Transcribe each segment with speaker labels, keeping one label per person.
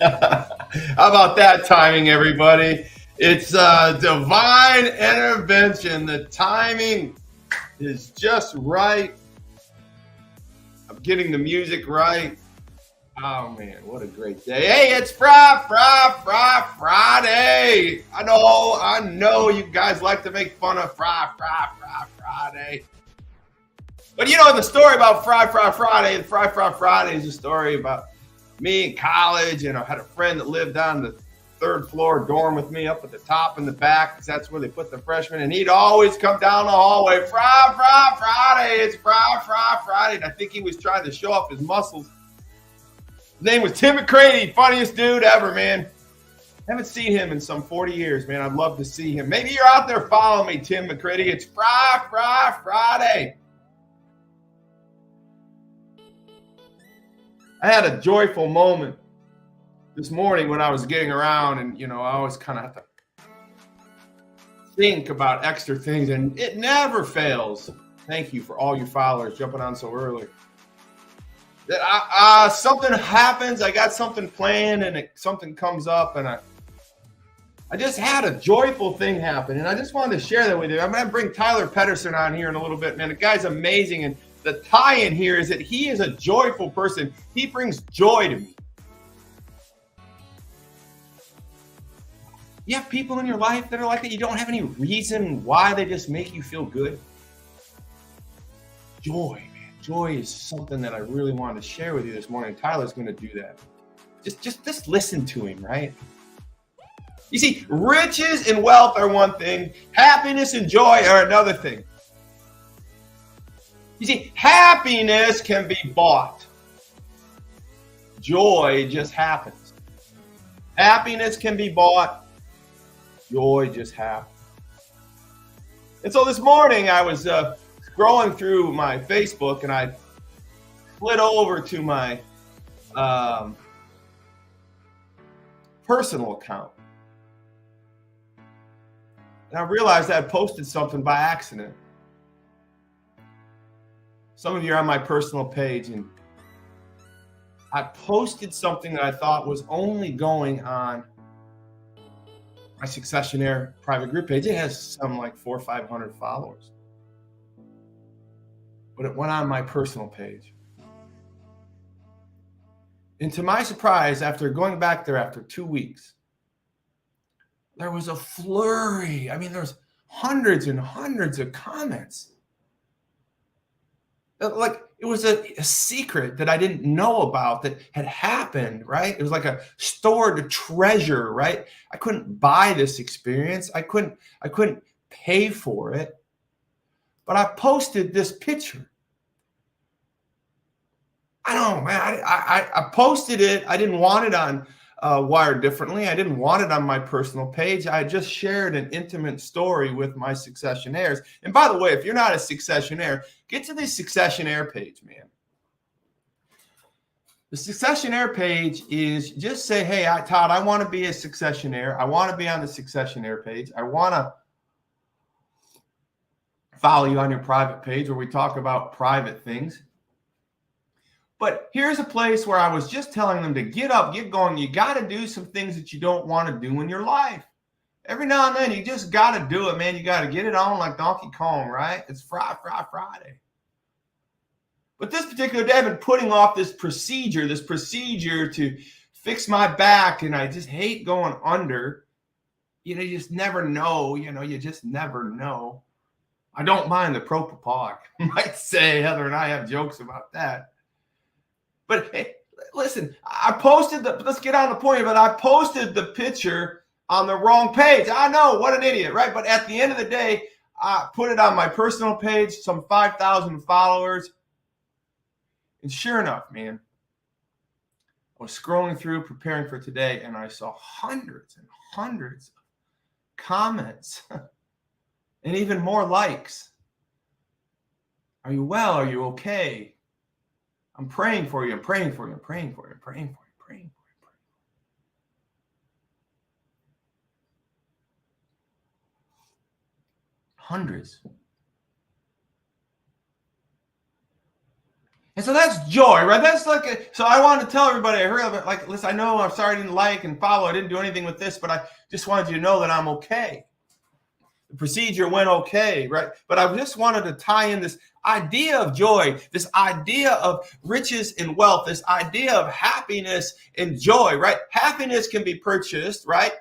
Speaker 1: How about that timing, everybody? It's divine intervention. The timing is just right. I'm getting the music right. Oh man, what a great day! Hey, it's Friday. I know, you guys like to make fun of Friday. But you know the story about Friday. Fry Friday is a story about me in college, and I had a friend that lived on the third floor dorm with me up at the top and the back, because that's where they put the freshmen. And he'd always come down the hallway, Friday. It's Friday. And I think he was trying to show off his muscles. His name was Tim McCready, funniest dude ever, man. Haven't seen him in some 40 years, man. I'd love to see him. Maybe you're out there following me, Tim McCready. It's Friday. I had a joyful moment this morning when I was getting around, and I always kind of have to think about extra things, and it never fails. Thank you for all you followers jumping on so early. That something happens, I got something planned, and something comes up, and I just had a joyful thing happen, and I just wanted to share that with you. I'm going to bring Tyler Pederson on here in a little bit, man. The guy's amazing, and the tie-in here is that he is a joyful person. He brings joy to me. You have people in your life that are like that. You don't have any reason why, they just make you feel good. Joy, man. Joy is something that I really wanted to share with you this morning. Tyler's going to do that. Just listen to him, right? You see, riches and wealth are one thing. Happiness and joy are another thing. You see, happiness can be bought. Joy just happens. Happiness can be bought. Joy just happens. And so this morning I was scrolling through my Facebook, and I slid over to my personal account. And I realized I had posted something by accident. Some of you are on my personal page, and I posted something that I thought was only going on my Successionaire private group page. It has some like 400 or 500 followers. But it went on my personal page. And to my surprise, after going back there after 2 weeks, there was a flurry. I mean, there was hundreds and hundreds of comments. Like it was a secret that I didn't know about that had happened, right? It was like a stored treasure, right? I couldn't buy this experience. I couldn't pay for it. But I posted this picture. I don't know, man. I posted it. I didn't want it on Wired Differently. I didn't want it on my personal page. I just shared an intimate story with my Successionaires. And by the way, if you're not a Successionaire, get to the Successionaire page, man. The Successionaire page is just say, hey, Todd, I want to be a Successionaire. I want to be on the Successionaire page. I want to follow you on your private page where we talk about private things. But here's a place where I was just telling them to get up, get going. You got to do some things that you don't want to do in your life. Every now and then, you just got to do it, man. You got to get it on like Donkey Kong, right? It's Friday. But this particular day, I've been putting off this procedure to fix my back, and I just hate going under. You just never know. You just never know. I don't mind the propofol. I might say Heather and I have jokes about that. But hey, listen, let's get on the point of it. I posted the picture on the wrong page. I know, what an idiot, right? But at the end of the day, I put it on my personal page, some 5,000 followers. And sure enough, man, I was scrolling through, preparing for today, and I saw hundreds and hundreds of comments and even more likes. Are you well? Are you okay? I'm praying for you. I'm praying for you. I'm praying for you. I'm praying for you. I'm praying for you. Hundreds. And so that's joy, right? That's like, so I wanted to tell everybody, I heard of it, like, listen, I know I'm sorry I didn't like and follow. I didn't do anything with this, but I just wanted you to know that I'm okay. The procedure went okay, right? But I just wanted to tie in this idea of joy, this idea of riches and wealth, this idea of happiness and joy, right? Happiness can be purchased, right?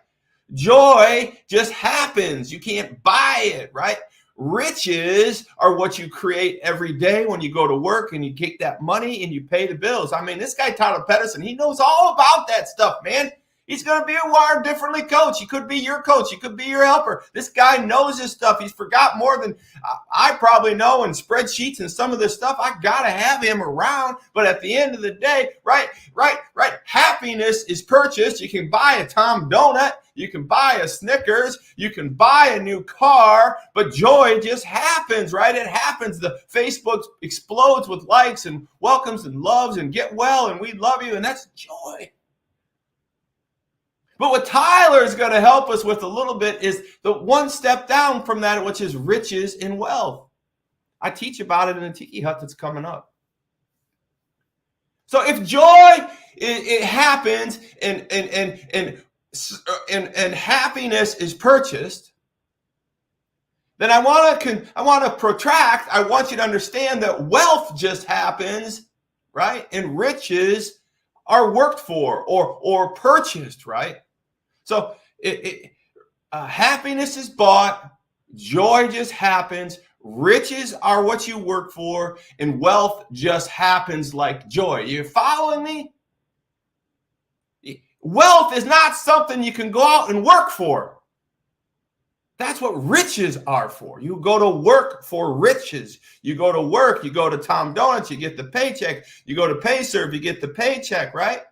Speaker 1: Joy just happens. You can't buy it, right? Riches are what you create every day when you go to work and you get that money and you pay the bills. I mean, this guy, Todd Pederson, he knows all about that stuff, man. He's going to be a wired differently coach. He could be your coach. He could be your helper. This guy knows his stuff. He's forgot more than I probably know, and spreadsheets and some of this stuff. I got to have him around. But at the end of the day, right, happiness is purchased. You can buy a Tom Donut. You can buy a Snickers. You can buy a new car. But joy just happens, right? It happens. The Facebook explodes with likes and welcomes and loves and get well and we love you. And that's joy. But what Tyler is going to help us with a little bit is the one step down from that, which is riches and wealth. I teach about it in the Tiki hut that's coming up. So if joy it happens and happiness is purchased, then I want to protract. I want you to understand that wealth just happens, right? And riches are worked for or purchased, right? So happiness is bought, joy just happens, riches are what you work for, and wealth just happens like joy. You following me? Wealth is not something you can go out and work for. That's what riches are for. You go to work for riches. You go to work, you go to Tom Donuts, you get the paycheck. You go to PayServe, you get the paycheck, right?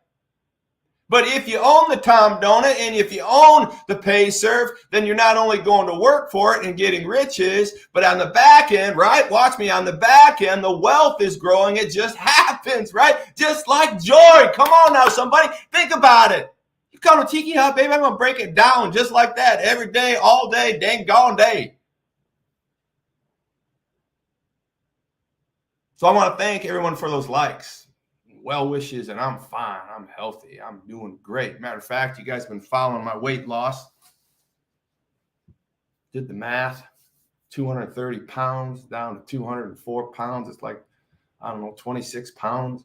Speaker 1: But if you own the Tom Donut and if you own the PayServe, then you're not only going to work for it and getting riches, but on the back end, right? Watch me, on the back end, the wealth is growing. It just happens, right? Just like joy. Come on now, somebody. Think about it. You come to Tiki Hut, baby, I'm going to break it down just like that every day, all day, dang gone day. So I want to thank everyone for those likes. Well wishes, and I'm fine. I'm healthy. I'm doing great. Matter of fact, you guys have been following my weight loss. Did the math. 230 pounds down to 204 pounds. It's like, I don't know, 26 pounds.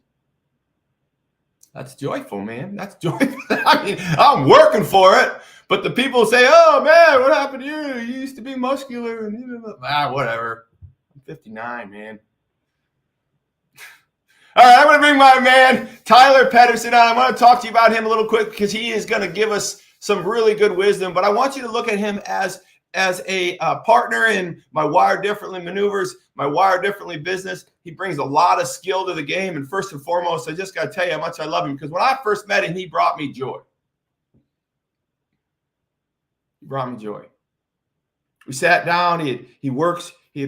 Speaker 1: That's joyful, man. That's joyful. I mean, I'm working for it. But the people say, oh, man, what happened to you? You used to be muscular. And whatever. I'm 59, man. All right, I'm going to bring my man, Tyler Pederson, on. I want to talk to you about him a little quick because he is going to give us some really good wisdom. But I want you to look at him as a partner in my Wire Differently maneuvers, my Wire Differently business. He brings a lot of skill to the game. And first and foremost, I just got to tell you how much I love him because when I first met him, he brought me joy. He brought me joy. We sat down. He had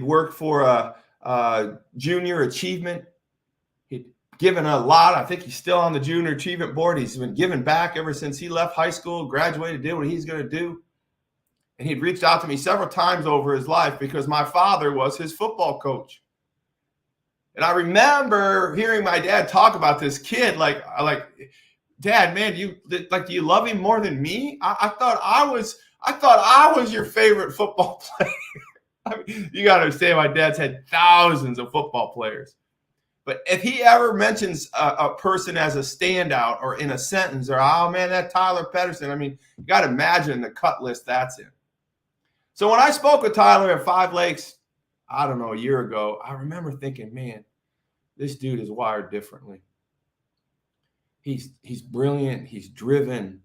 Speaker 1: worked for a junior achievement. Given a lot. I think he's still on the junior achievement board. He's been giving back ever since he left high school, graduated, did what he's going to do. And he'd reached out to me several times over his life because my father was his football coach. And I remember hearing my dad talk about this kid, like, Dad, man, do you love him more than me? I thought I was your favorite football player. I mean, you got to understand, my dad's had thousands of football players. But if he ever mentions a person as a standout or in a sentence or, oh, man, that Tyler Pederson, I mean, you got to imagine the cut list that's in. So when I spoke with Tyler at Five Lakes, I don't know, a year ago, I remember thinking, man, this dude is wired differently. He's brilliant. He's driven.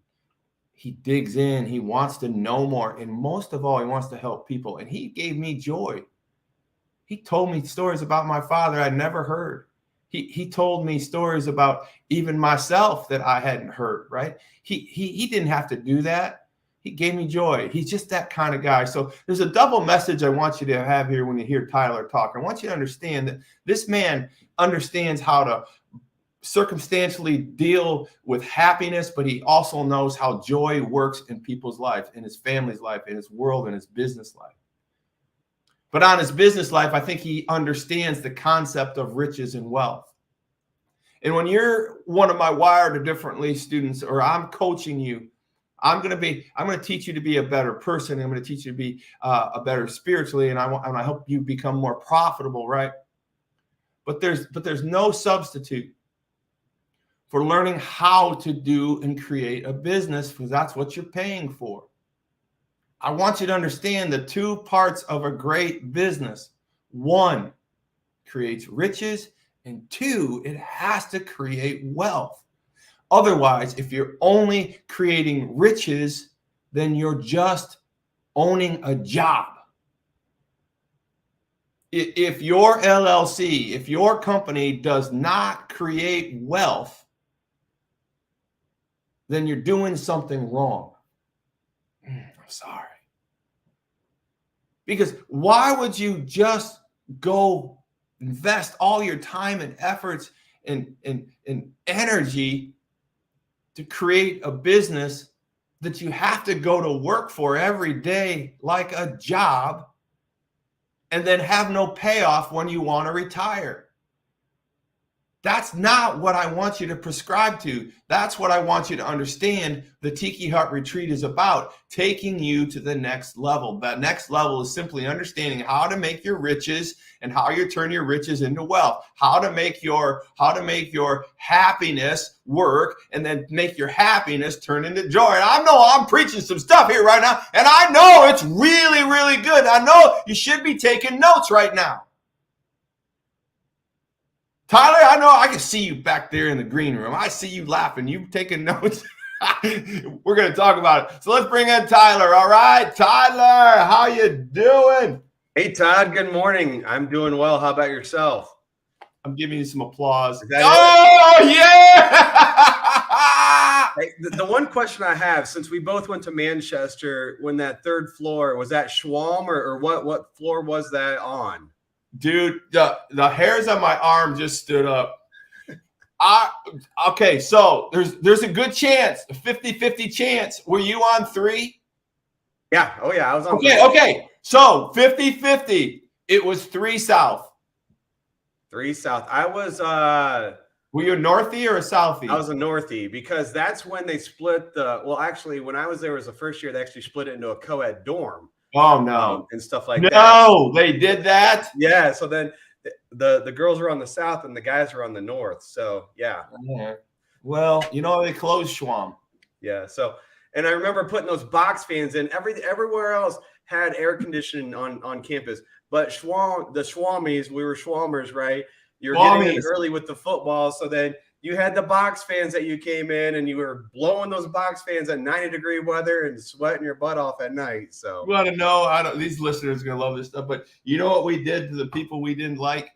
Speaker 1: He digs in. He wants to know more. And most of all, he wants to help people. And he gave me joy. He told me stories about my father I'd never heard. He told me stories about even myself that I hadn't heard, right? He didn't have to do that. He gave me joy. He's just that kind of guy. So there's a double message I want you to have here when you hear Tyler talk. I want you to understand that this man understands how to circumstantially deal with happiness, but he also knows how joy works in people's life, in his family's life, in his world, in his business life. But on his business life, I think he understands the concept of riches and wealth. And when you're one of my Wired Differently students, or I'm coaching you, I'm going to teach you to be a better person. I'm going to teach you to be a better spiritually. And I help you become more profitable, right? But there's no substitute for learning how to do and create a business, because that's what you're paying for. I want you to understand the two parts of a great business. One, creates riches, and two, it has to create wealth. Otherwise, if you're only creating riches, then you're just owning a job. If your LLC, if your company does not create wealth, then you're doing something wrong. I'm sorry. Because why would you just go invest all your time and efforts and energy to create a business that you have to go to work for every day like a job, and then have no payoff when you want to retire? That's not what I want you to prescribe to. That's what I want you to understand the Tiki Hut Retreat is about, taking you to the next level. That next level is simply understanding how to make your riches and how you turn your riches into wealth, how to make your happiness work, and then make your happiness turn into joy. And I know I'm preaching some stuff here right now, and I know it's really, really good. I know you should be taking notes right now. Tyler, I know I can see you back there in the green room. I see you laughing. You taking notes. We're going to talk about it. So let's bring in Tyler. All right, Tyler, how you doing?
Speaker 2: Hey, Todd. Good morning. I'm doing well. How about yourself?
Speaker 1: I'm giving you some applause.
Speaker 2: Oh,
Speaker 1: yeah!
Speaker 2: Hey, the one question I have, since we both went to Manchester, when that third floor, was that Schwalm or what floor was that on?
Speaker 1: Dude, the hairs on my arm just stood up. Okay, so there's a good chance, a 50-50 chance. Were you on 3?
Speaker 2: Yeah. Oh, yeah. I was on 3.
Speaker 1: Okay. So 50-50. It was 3 south.
Speaker 2: 3 south. I was
Speaker 1: were you a northie or a southie?
Speaker 2: I was a northie, because that's when they split actually, when I was there, was the first year they actually split it into a co-ed dorm.
Speaker 1: Oh no,
Speaker 2: and stuff like that.
Speaker 1: No, they did that.
Speaker 2: Yeah, so then the girls were on the south and the guys were on the north. So yeah.
Speaker 1: Well, they closed Schwam.
Speaker 2: Yeah. So, and I remember putting those box fans in. Everywhere else had air conditioning on campus, but the Schwammies, we were Schwammers, right? You were getting in early with the football, so then you had the box fans that you came in, and you were blowing those box fans at 90-degree weather and sweating your butt off at night. So
Speaker 1: you want to know? These listeners are gonna love this stuff, but you know what we did to the people we didn't like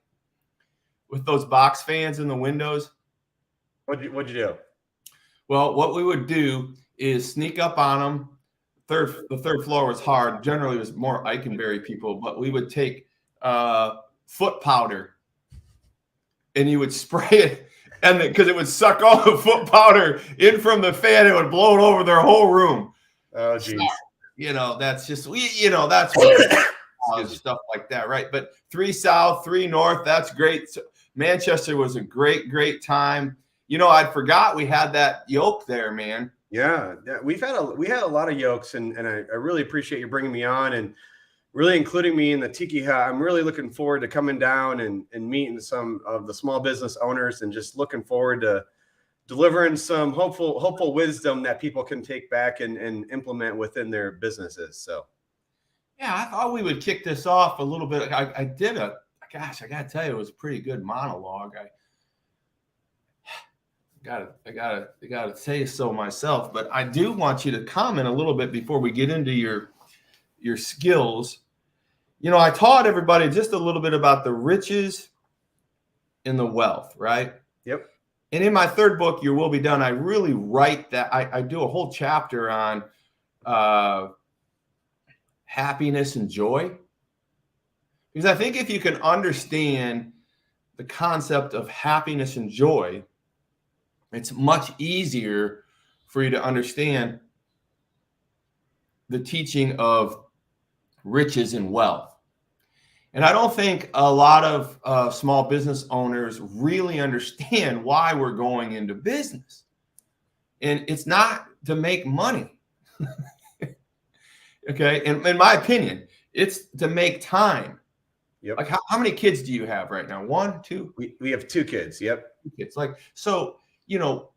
Speaker 1: with those box fans in the windows?
Speaker 2: What'd you do?
Speaker 1: Well, what we would do is sneak up on them. The third floor was hard. Generally, it was more Eikenberry people, but we would take foot powder, and you would spray it. And because it would suck all the foot powder in from the fan, it would blow it over their whole room.
Speaker 2: Oh, geez.
Speaker 1: So, that's just that's what stuff like that, right? But 3 south, 3 north, that's great. So Manchester was a great time. I forgot we had that yoke there, man.
Speaker 2: Yeah, we had a lot of yokes, and I really appreciate you bringing me on and really including me in the Tiki Hut. I'm really looking forward to coming down and meeting some of the small business owners, and just looking forward to delivering some hopeful wisdom that people can take back and implement within their businesses. So,
Speaker 1: yeah, I thought we would kick this off a little bit. I gotta tell you, it was a pretty good monologue. I gotta say so myself, but I do want you to comment a little bit before we get into your skills. I taught everybody just a little bit about the riches and the wealth, right?
Speaker 2: Yep.
Speaker 1: And in my third book, Your Will Be Done, I really write that. I do a whole chapter on happiness and joy, because I think if you can understand the concept of happiness and joy, it's much easier for you to understand the teaching of riches and wealth. And I don't think a lot of small business owners really understand why we're going into business. And it's not to make money. Okay. And in my opinion, it's to make time.
Speaker 2: Yep.
Speaker 1: Like how many kids do you have right now? One, two?
Speaker 2: We have 2 kids. Yep.
Speaker 1: 2 kids. Like, so,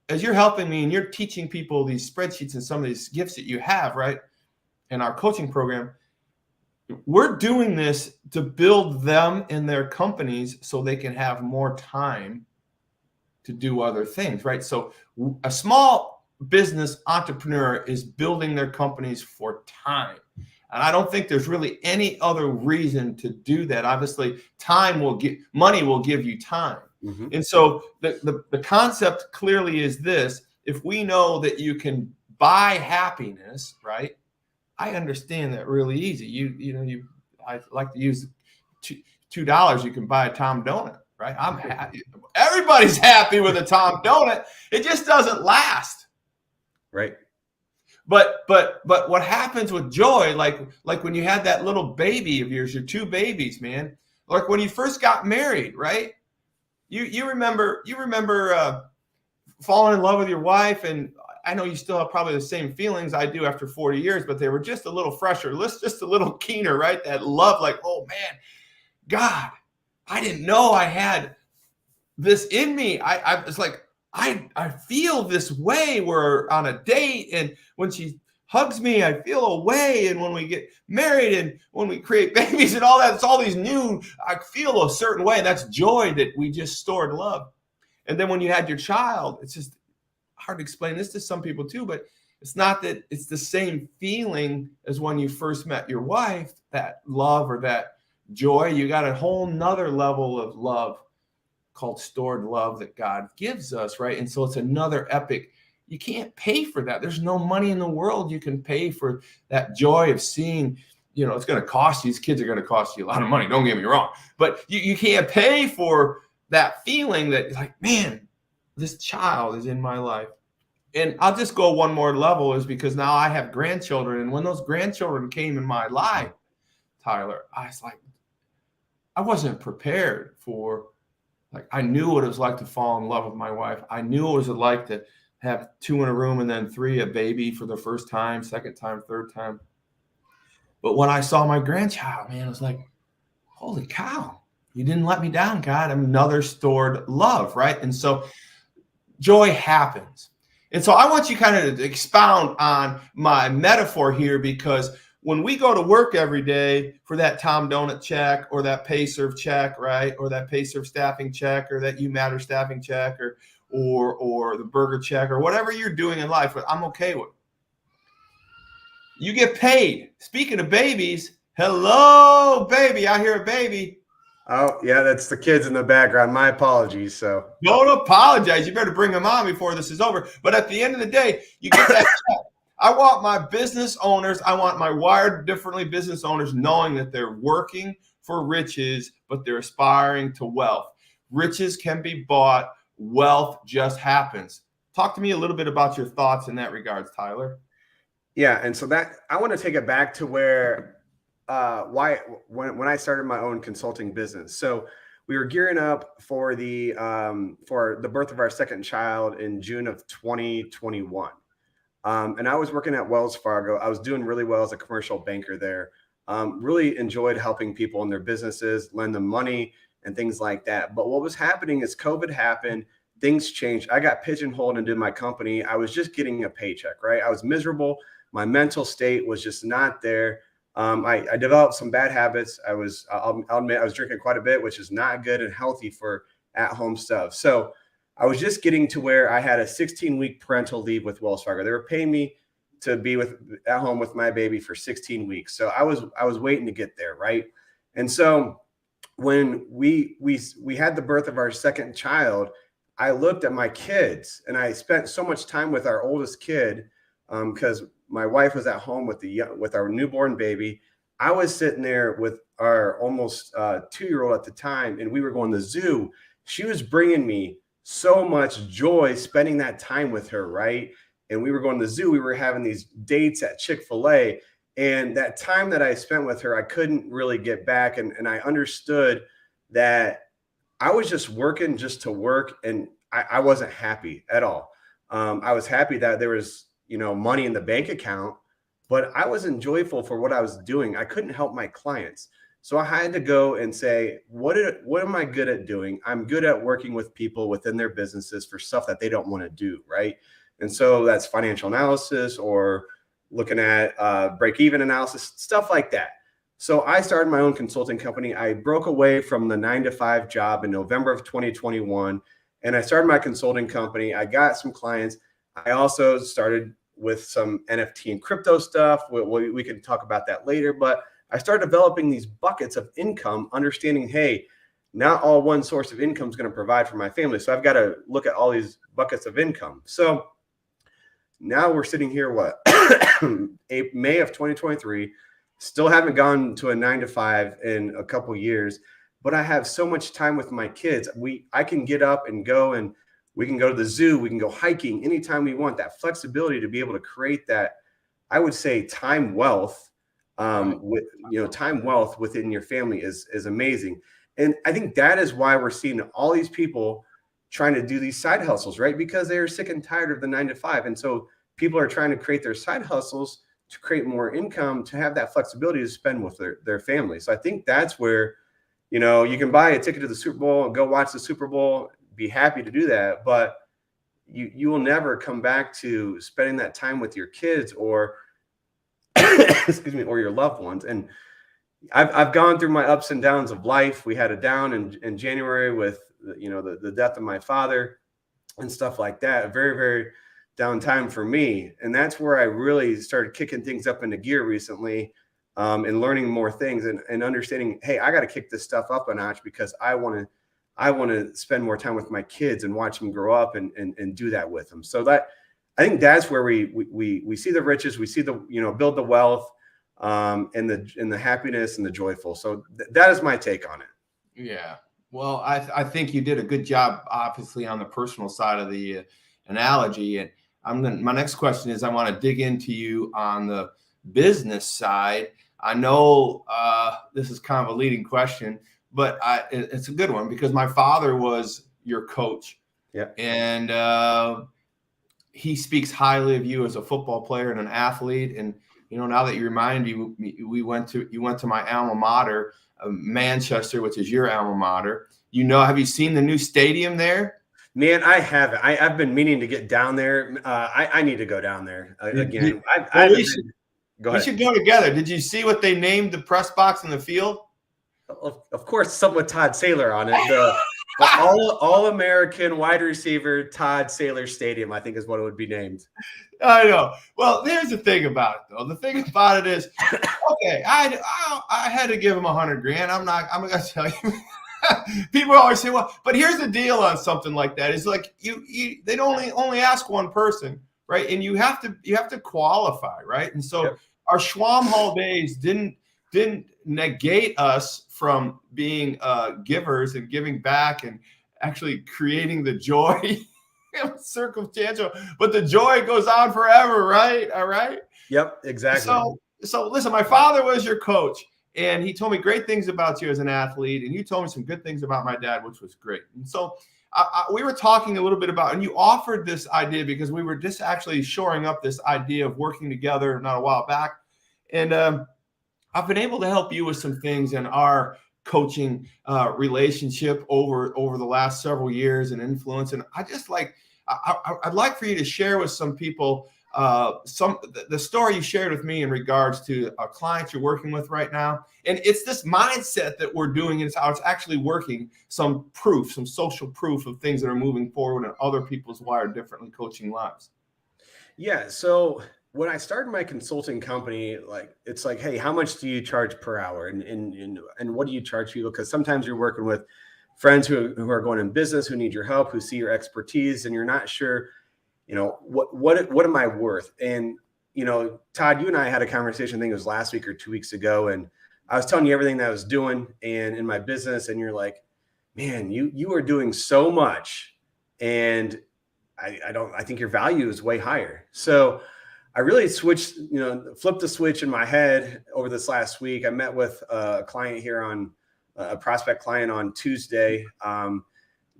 Speaker 1: as you're helping me and you're teaching people these spreadsheets and some of these gifts that you have, right, in our coaching program, we're doing this to build them and their companies so they can have more time to do other things, right? So a small business entrepreneur is building their companies for time. And I don't think there's really any other reason to do that. Obviously, money will give you time.
Speaker 2: Mm-hmm.
Speaker 1: And so the concept clearly is this: if we know that you can buy happiness, right? I understand that really easy. I like to use $2. You can buy a Tom donut, right? I'm happy. Everybody's happy with a Tom donut. It just doesn't last,
Speaker 2: right?
Speaker 1: But what happens with joy, like when you had that little baby of yours, your 2 babies, man, like when you first got married, right? You remember falling in love with your wife, and I know you still have probably the same feelings I do after 40 years, but they were just a little fresher, just a little keener, right? That love, like, oh man, God, I didn't know I had this in me. I was like, I feel this way. We're on a date, and when she hugs me, I feel a way. And when we get married and when we create babies and all that, it's all these new, I feel a certain way. That's joy that we just stored love. And then when you had your child, it's just hard to explain this to some people too, but it's not that it's the same feeling as when you first met your wife, that love or that joy. You got a whole nother level of love called stored love that God gives us, right? And so it's another epic. You can't pay for that. There's no money in the world you can pay for that joy of seeing, it's going to cost you. These kids are going to cost you a lot of money. Don't get me wrong. But you can't pay for that feeling that, like, man, this child is in my life. And I'll just go one more level, is because now I have grandchildren. And when those grandchildren came in my life, Tyler, I was like, I wasn't prepared for, like, I knew what it was like to fall in love with my wife. I knew what it was like to have 2 in a room and then 3, a baby for the first time, second time, third time. But when I saw my grandchild, man, it was like, holy cow, you didn't let me down, God. Another stored love, right? And so joy happens. And so I want you kind of to expound on my metaphor here, because when we go to work every day for that Tom Donut check or that PayServe check, right, or that PayServe staffing check or that You Matter staffing check or the burger check or whatever you're doing in life, but I'm okay with. You get paid. Speaking of babies, hello, baby. I hear a baby.
Speaker 2: Oh, yeah, that's the kids in the background. My apologies. So
Speaker 1: don't apologize. You better bring them on before this is over. But at the end of the day, you get that check. I want my business owners, I want my Wired Differently business owners knowing that they're working for riches, but they're aspiring to wealth. Riches can be bought. Wealth just happens. Talk to me a little bit about your thoughts in that regards, Tyler.
Speaker 2: Yeah, and so that I want to take it back to where when I started my own consulting business. So we were gearing up for the birth of our second child in June of 2021. And I was working at Wells Fargo. I was doing really well as a commercial banker there. Really enjoyed helping people in their businesses, lend them money and things like that. But what was happening is COVID happened. Things changed. I got pigeonholed into my company. I was just getting a paycheck, right? I was miserable. My mental state was just not there. I developed some bad habits. I'll admit I was drinking quite a bit, which is not good and healthy for at-home stuff. So I was just getting to where I had a 16-week parental leave with Wells Fargo. They were paying me to be at home with my baby for 16 weeks. So I was waiting to get there, right? And so when we had the birth of our second child, I looked at my kids, and I spent so much time with our oldest kid because my wife was at home with our newborn baby. I was sitting there with our almost 2-year-old at the time, and we were going to the zoo. She was bringing me so much joy spending that time with her, right? And we were going to the zoo. We were having these dates at Chick-fil-A. And that time that I spent with her, I couldn't really get back. And I understood that I was just working just to work, and I wasn't happy at all. I was happy that there was, money in the bank account, but I wasn't joyful for what I was doing. I couldn't help my clients. So I had to go and say, what am I good at doing? I'm good at working with people within their businesses for stuff that they don't want to do, right? And so that's financial analysis or looking at break-even analysis, stuff like that. So I started my own consulting company. I broke away from the 9-to-5 job in November of 2021, and I started my consulting company. I got some clients. I also started with some NFT and crypto stuff. We can talk about that later, but I started developing these buckets of income, understanding, hey, not all one source of income is going to provide for my family. So I've got to look at all these buckets of income. So now we're sitting here, May of 2023, still haven't gone to a 9-to-5 in a couple years, but I have so much time with my kids. I can get up and go, and we can go to the zoo. We can go hiking anytime we want. That flexibility to be able to create that, I would say, time wealth. Time wealth within your family is amazing. And I think that is why we're seeing all these people trying to do these side hustles, right? Because they're sick and tired of the 9-to-5. And so people are trying to create their side hustles to create more income, to have that flexibility to spend with their family. So I think that's where, you can buy a ticket to the Super Bowl and go watch the Super Bowl, be happy to do that. But you will never come back to spending that time with your kids or excuse me, or your loved ones. And I've gone through my ups and downs of life. We had a down in January with, the death of my father and stuff like that. A very, very down time for me. And that's where I really started kicking things up into gear recently, and learning more things and understanding, hey, I got to kick this stuff up a notch because I want to spend more time with my kids and watch them grow up and do that with them. So that, I think that's where we see the riches, we see the, build the wealth, and the happiness and the joyful. So that is my take on it.
Speaker 1: Yeah. Well, I think you did a good job, obviously, on the personal side of the analogy. And my next question is, I want to dig into you on the business side. I know this is kind of a leading question, but it's a good one because my father was your coach.
Speaker 2: Yeah.
Speaker 1: And he speaks highly of you as a football player and an athlete. And, now that you remind me, you went to my alma mater, Manchester, which is your alma mater. Have you seen the new stadium there?
Speaker 2: Man, I haven't. I've been meaning to get down there. I need to go down there again.
Speaker 1: We should go together. Did you see what they named the press box in the field?
Speaker 2: Of course, something with Todd Saylor on it. The All-American wide receiver Todd Saylor Stadium, I think, is what it would be named.
Speaker 1: I know. Well, here's the thing about it, though. The thing about it is, okay, I had to give him $100,000. I'm gonna tell you. People always say, well, but here's the deal on something like that. It's like they'd only ask one person, right? And you have to qualify, right? And so our Schwam Hall days didn't negate us from being givers and giving back and actually creating the joy. Circumstantial, but the joy goes on forever, right? All right.
Speaker 2: Yep, exactly.
Speaker 1: So listen, my father was your coach, and he told me great things about you as an athlete, and you told me some good things about my dad, which was great. And so we were talking a little bit about, and you offered this idea because we were just actually shoring up this idea of working together not a while back. And I've been able to help you with some things in our coaching relationship over the last several years and influence. And I'd like for you to share with some people the story you shared with me in regards to a client you're working with right now. And it's this mindset that we're doing, and it's how it's actually working, some social proof of things that are moving forward and other people's wired differently coaching lives.
Speaker 2: Yeah. So when I started my consulting company, it's like, hey, how much do you charge per hour? And what do you charge people? Because sometimes you're working with friends who are going in business, who need your help, who see your expertise, and you're not sure, what am I worth? And, Todd, you and I had a conversation, I think it was last week or 2 weeks ago, and I was telling you everything that I was doing and in my business, and you're like, man, you are doing so much, and I think your value is way higher. So I really switched, flipped the switch in my head over this last week. I met with a client here a prospect client on Tuesday,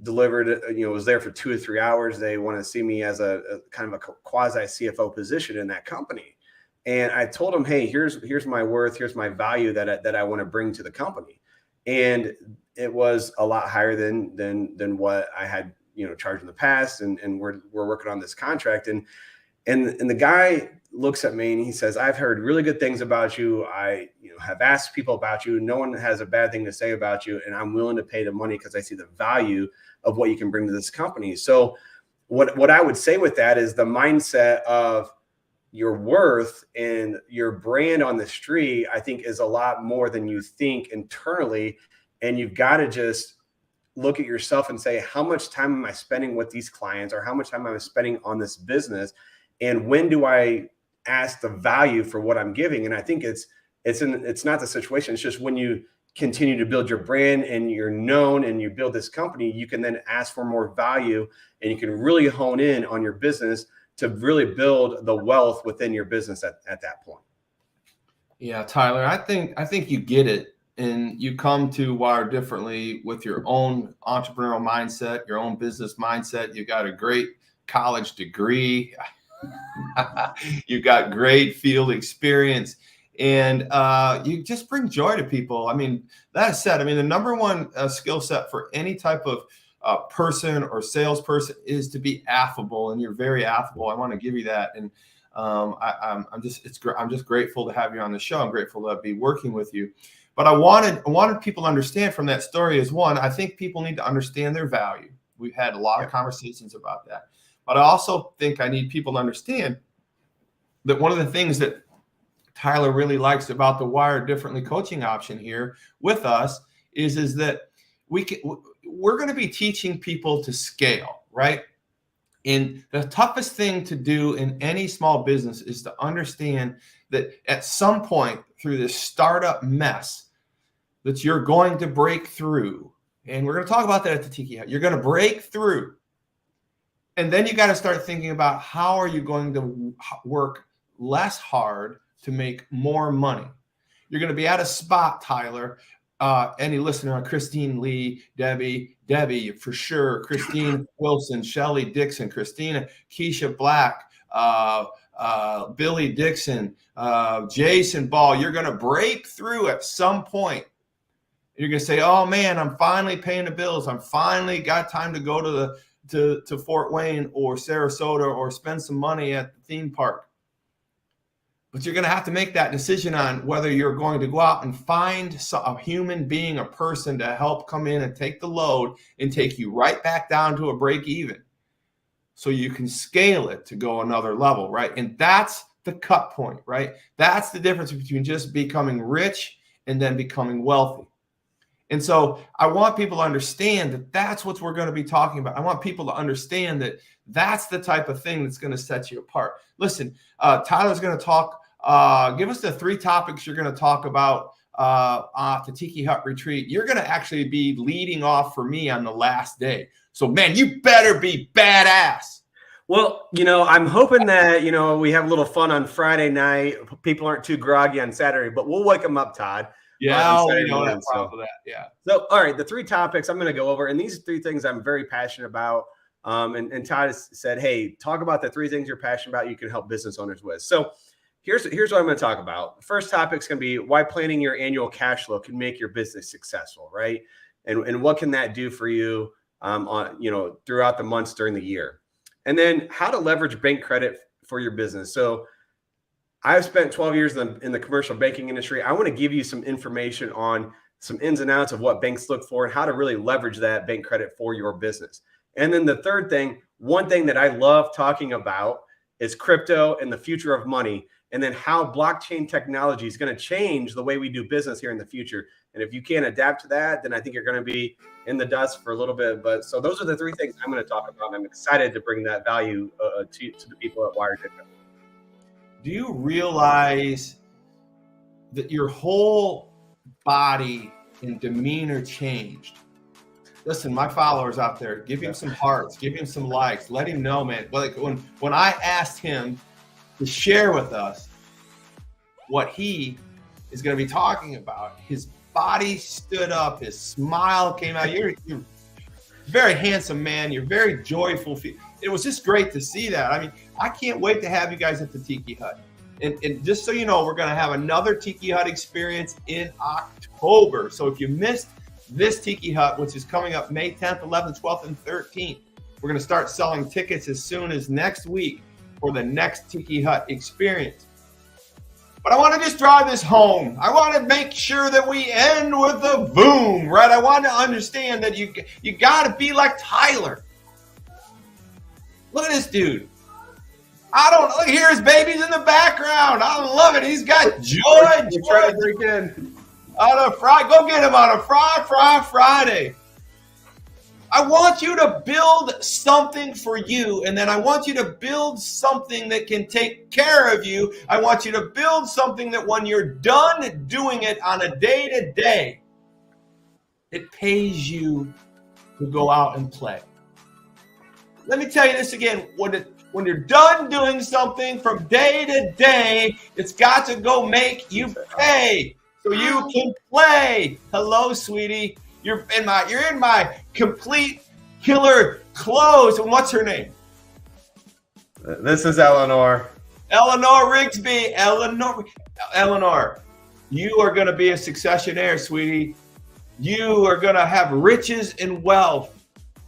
Speaker 2: delivered, was there for 2 or 3 hours. They want to see me as a kind of a quasi CFO position in that company. And I told them, hey, here's my worth. Here's my value that I want to bring to the company. And it was a lot higher than what I had, charged in the past. And we're working on this contract. And the guy looks at me and he says, I've heard really good things about you. I have asked people about you. No one has a bad thing to say about you. And I'm willing to pay the money because I see the value of what you can bring to this company. So what I would say with that is the mindset of your worth and your brand on the street, I think, is a lot more than you think internally. And you've got to just look at yourself and say, how much time am I spending with these clients, or how much time am I spending on this business? And when do I ask the value for what I'm giving? And I think it's not the situation. It's just when you continue to build your brand and you're known and you build this company, you can then ask for more value, and you can really hone in on your business to really build the wealth within your business at that point.
Speaker 1: Yeah, Tyler, I think you get it, and you come to Wire differently with your own entrepreneurial mindset, your own business mindset. You got a great college degree. You got great field experience, and you just bring joy to people. I mean, that said, the number one skill set for any type of person or salesperson is to be affable, and you're very affable. I want to give you that, and I'm just grateful to have you on the show. I'm grateful to be working with you. But I wanted people to understand from that story is, one, I think people need to understand their value. We've had a lot of conversations about that. But I also think I need people to understand that one of the things that Tyler really likes about the Wire Differently coaching option here with us is that we're going to be teaching people to scale, right? And the toughest thing to do in any small business is to understand that at some point through this startup mess that you're going to break through. And we're going to talk about that at the Tiki Hut. You're going to break through. And then you got to start thinking about how are you going to work less hard to make more money. You're going to be at a spot, Tyler. Any listener on Christine Lee, Debbie for sure, Christine Wilson, Shelly Dixon, Christina, Keisha Black, Billy Dixon, Jason Ball. You're going to break through at some point. You're going to say, oh man, I'm finally paying the bills. I'm finally got time to go to Fort Wayne or Sarasota or spend some money at the theme park. But you're going to have to make that decision on whether you're going to go out and find a human being, a person to help come in and take the load and take you right back down to a break even so you can scale it to go another level, right? And that's the cut point, right? That's the difference between just becoming rich and then becoming wealthy. And so I want people to understand that that's what we're going to be talking about. I want people to understand that that's the type of thing that's going to set you apart. Listen, Tyler's going to talk. Give us the 3 topics you're going to talk about at the Tiki Hut retreat. You're going to actually be leading off for me on the last day. So, man, you better be badass.
Speaker 2: Well, I'm hoping that, we have a little fun on Friday night. People aren't too groggy on Saturday, but we'll wake them up, Todd.
Speaker 1: Yeah, we know that problem for that. Yeah.
Speaker 2: So, all right, the 3 topics I'm going to go over, and these 3 things I'm very passionate about. And Todd said, hey, talk about the 3 things you're passionate about you can help business owners with. So here's what I'm going to talk about. The first topic is going to be why planning your annual cash flow can make your business successful, right? And what can that do for you throughout the months during the year. And then how to leverage bank credit for your business. So I've spent 12 years in the commercial banking industry. I want to give you some information on some ins and outs of what banks look for and how to really leverage that bank credit for your business. And then the third thing, one thing that I love talking about is crypto and the future of money, and then how blockchain technology is going to change the way we do business here in the future. And if you can't adapt to that, then I think you're going to be in the dust for a little bit. But so those are the 3 things I'm going to talk about. And I'm excited to bring that value to the people at Wire Differently.
Speaker 1: Do you realize that your whole body and demeanor changed? Listen, my followers out there, give him some hearts, give him some likes, let him know, man. Like when I asked him to share with us what he is going to be talking about. His body stood up, his smile came out. You're a very handsome man. You're very joyful. It was just great to see that. I mean, I can't wait to have you guys at the Tiki Hut. And just so you know, we're going to have another Tiki Hut experience in October. So if you missed this Tiki Hut, which is coming up May 10th, 11th, 12th, and 13th, we're going to start selling tickets as soon as next week for the next Tiki Hut experience. But I want to just drive this home. I want to make sure that we end with a boom, right? I want to understand that you got to be like Tyler. Look at this dude. Look, here his baby's in the background. I love it. He's got joy.
Speaker 2: Try to break in.
Speaker 1: On a Friday. Go get him on a Friday. I want you to build something for you, and then I want you to build something that can take care of you. I want you to build something that when you're done doing it on a day-to-day, it pays you to go out and play. Let me tell you this again. When you're done doing something from day to day, it's got to go make you pay so you can play. Hello, sweetie. You're in my complete killer clothes. And what's her name?
Speaker 2: This is Eleanor.
Speaker 1: Eleanor Rigsby. Eleanor, you are going to be a successionaire, sweetie. You are going to have riches and wealth.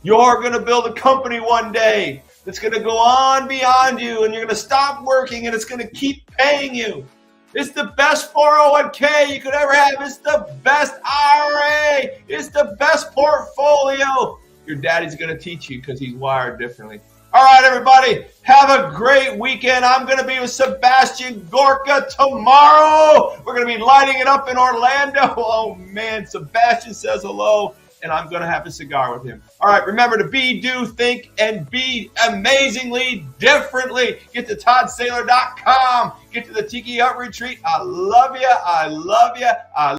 Speaker 1: You're going to build a company one day that's going to go on beyond you, and you're going to stop working, and it's going to keep paying you. It's the best 401k you could ever have. It's the best IRA. It's the best portfolio. Your daddy's going to teach you because he's wired differently. All right, everybody, have a great weekend. I'm going to be with Sebastian Gorka tomorrow. We're going to be lighting it up in Orlando. Oh, man, Sebastian says hello, and I'm going to have a cigar with him. All right, remember to be, do, think, and be amazingly differently. Get to toddsailor.com. Get to the Tiki Hut Retreat. I love you. I love you.